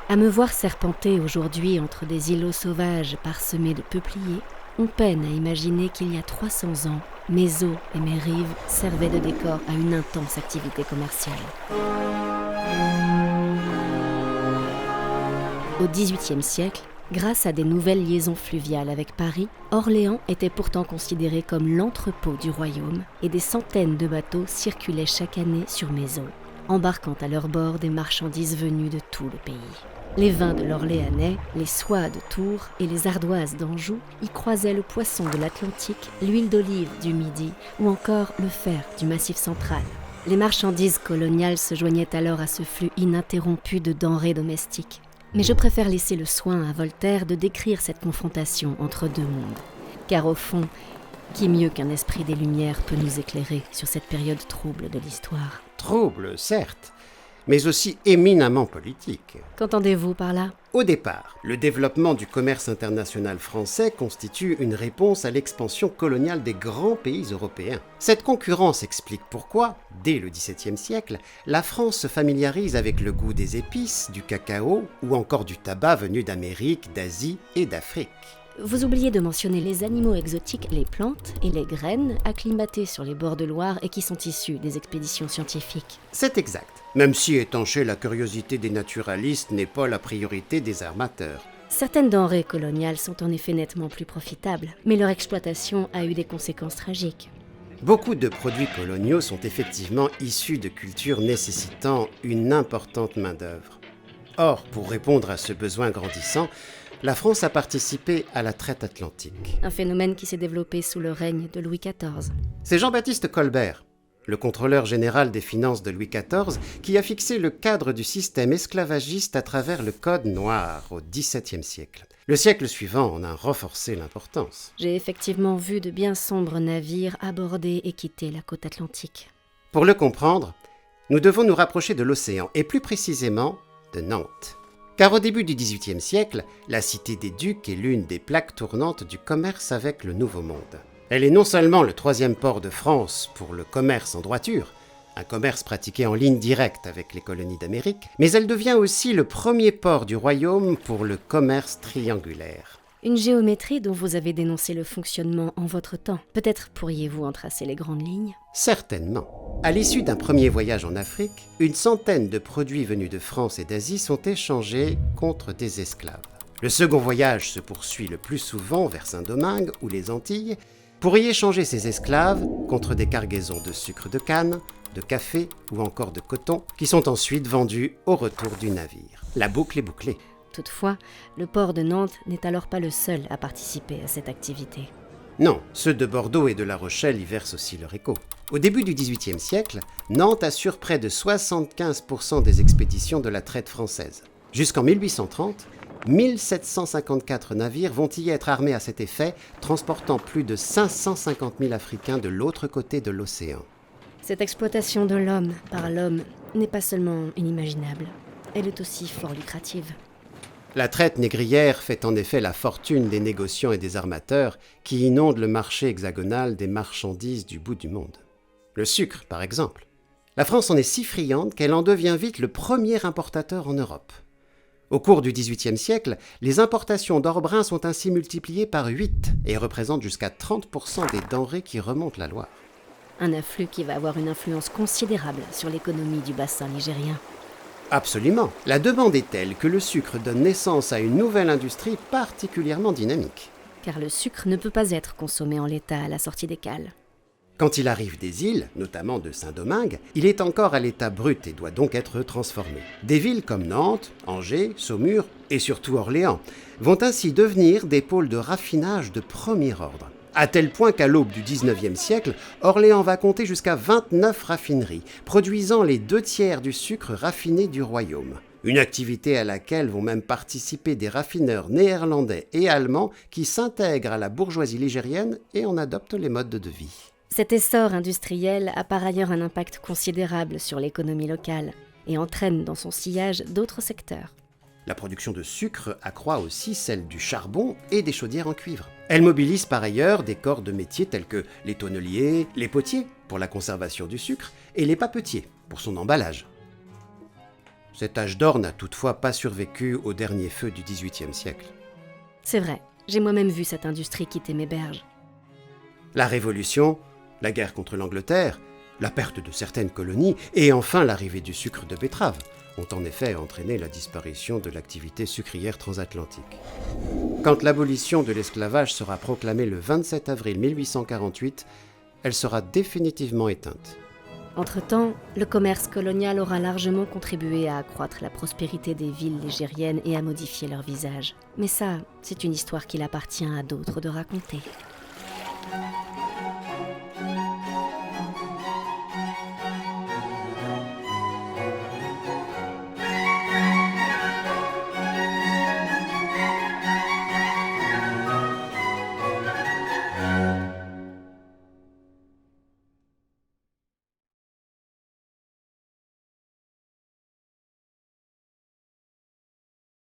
À me voir serpenter aujourd'hui entre des îlots sauvages parsemés de peupliers, on peine à imaginer qu'il y a 300 ans, mes eaux et mes rives servaient de décor à une intense activité commerciale. Au XVIIIe siècle, grâce à des nouvelles liaisons fluviales avec Paris, Orléans était pourtant considéré comme l'entrepôt du royaume et des centaines de bateaux circulaient chaque année sur mes eaux, embarquant à leur bord des marchandises venues de tout le pays. Les vins de l'Orléanais, les soies de Tours et les ardoises d'Anjou y croisaient le poisson de l'Atlantique, l'huile d'olive du Midi ou encore le fer du Massif central. Les marchandises coloniales se joignaient alors à ce flux ininterrompu de denrées domestiques. Mais je préfère laisser le soin à Voltaire de décrire cette confrontation entre deux mondes. Car au fond, qui mieux qu'un esprit des Lumières peut nous éclairer sur cette période trouble de l'histoire ? Trouble, certes, mais aussi éminemment politique. Qu'entendez-vous par là ? Au départ, le développement du commerce international français constitue une réponse à l'expansion coloniale des grands pays européens. Cette concurrence explique pourquoi, dès le XVIIe siècle, la France se familiarise avec le goût des épices, du cacao ou encore du tabac venu d'Amérique, d'Asie et d'Afrique. Vous oubliez de mentionner les animaux exotiques, les plantes et les graines acclimatées sur les bords de Loire et qui sont issus des expéditions scientifiques. C'est exact, même si étancher la curiosité des naturalistes n'est pas la priorité des armateurs. Certaines denrées coloniales sont en effet nettement plus profitables, mais leur exploitation a eu des conséquences tragiques. Beaucoup de produits coloniaux sont effectivement issus de cultures nécessitant une importante main-d'œuvre. Or, pour répondre à ce besoin grandissant, la France a participé à la traite atlantique. Un phénomène qui s'est développé sous le règne de Louis XIV. C'est Jean-Baptiste Colbert, le contrôleur général des finances de Louis XIV, qui a fixé le cadre du système esclavagiste à travers le Code noir au XVIIe siècle. Le siècle suivant en a renforcé l'importance. J'ai effectivement vu de bien sombres navires aborder et quitter la côte atlantique. Pour le comprendre, nous devons nous rapprocher de l'océan, et plus précisément de Nantes. Car au début du XVIIIe siècle, la Cité des Ducs est l'une des plaques tournantes du commerce avec le Nouveau Monde. Elle est non seulement le troisième port de France pour le commerce en droiture, un commerce pratiqué en ligne directe avec les colonies d'Amérique, mais elle devient aussi le premier port du royaume pour le commerce triangulaire. Une géométrie dont vous avez dénoncé le fonctionnement en votre temps. Peut-être pourriez-vous en tracer les grandes lignes ? Certainement. À l'issue d'un premier voyage en Afrique, une centaine de produits venus de France et d'Asie sont échangés contre des esclaves. Le second voyage se poursuit le plus souvent vers Saint-Domingue ou les Antilles pour y échanger ces esclaves contre des cargaisons de sucre de canne, de café ou encore de coton qui sont ensuite vendus au retour du navire. La boucle est bouclée. Toutefois, le port de Nantes n'est alors pas le seul à participer à cette activité. Non, ceux de Bordeaux et de La Rochelle y versent aussi leur écho. Au début du XVIIIe siècle, Nantes assure près de 75% des expéditions de la traite française. Jusqu'en 1830, 1754 navires vont y être armés à cet effet, transportant plus de 550 000 Africains de l'autre côté de l'océan. Cette exploitation de l'homme par l'homme n'est pas seulement inimaginable, elle est aussi fort lucrative. La traite négrière fait en effet la fortune des négociants et des armateurs qui inondent le marché hexagonal des marchandises du bout du monde. Le sucre, par exemple. La France en est si friande qu'elle en devient vite le premier importateur en Europe. Au cours du XVIIIe siècle, les importations d'or brun sont ainsi multipliées par 8 et représentent jusqu'à 30% des denrées qui remontent la Loire. Un afflux qui va avoir une influence considérable sur l'économie du bassin ligérien. Absolument. La demande est telle que le sucre donne naissance à une nouvelle industrie particulièrement dynamique. Car le sucre ne peut pas être consommé en l'état à la sortie des cales. Quand il arrive des îles, notamment de Saint-Domingue, il est encore à l'état brut et doit donc être transformé. Des villes comme Nantes, Angers, Saumur et surtout Orléans vont ainsi devenir des pôles de raffinage de premier ordre. À tel point qu'à l'aube du XIXe siècle, Orléans va compter jusqu'à 29 raffineries, produisant les 2/3 du sucre raffiné du royaume. Une activité à laquelle vont même participer des raffineurs néerlandais et allemands qui s'intègrent à la bourgeoisie ligérienne et en adoptent les modes de vie. Cet essor industriel a par ailleurs un impact considérable sur l'économie locale et entraîne dans son sillage d'autres secteurs. La production de sucre accroît aussi celle du charbon et des chaudières en cuivre. Elle mobilise par ailleurs des corps de métiers tels que les tonneliers, les potiers pour la conservation du sucre et les papetiers pour son emballage. Cet âge d'or n'a toutefois pas survécu au dernier feu du XVIIIe siècle. C'est vrai, j'ai moi-même vu cette industrie quitter mes berges. La Révolution, la guerre contre l'Angleterre, la perte de certaines colonies et enfin l'arrivée du sucre de betterave ont en effet entraîné la disparition de l'activité sucrière transatlantique. Quand l'abolition de l'esclavage sera proclamée le 27 avril 1848, elle sera définitivement éteinte. Entre-temps, le commerce colonial aura largement contribué à accroître la prospérité des villes ligériennes et à modifier leur visage. Mais ça, c'est une histoire qu'il appartient à d'autres de raconter.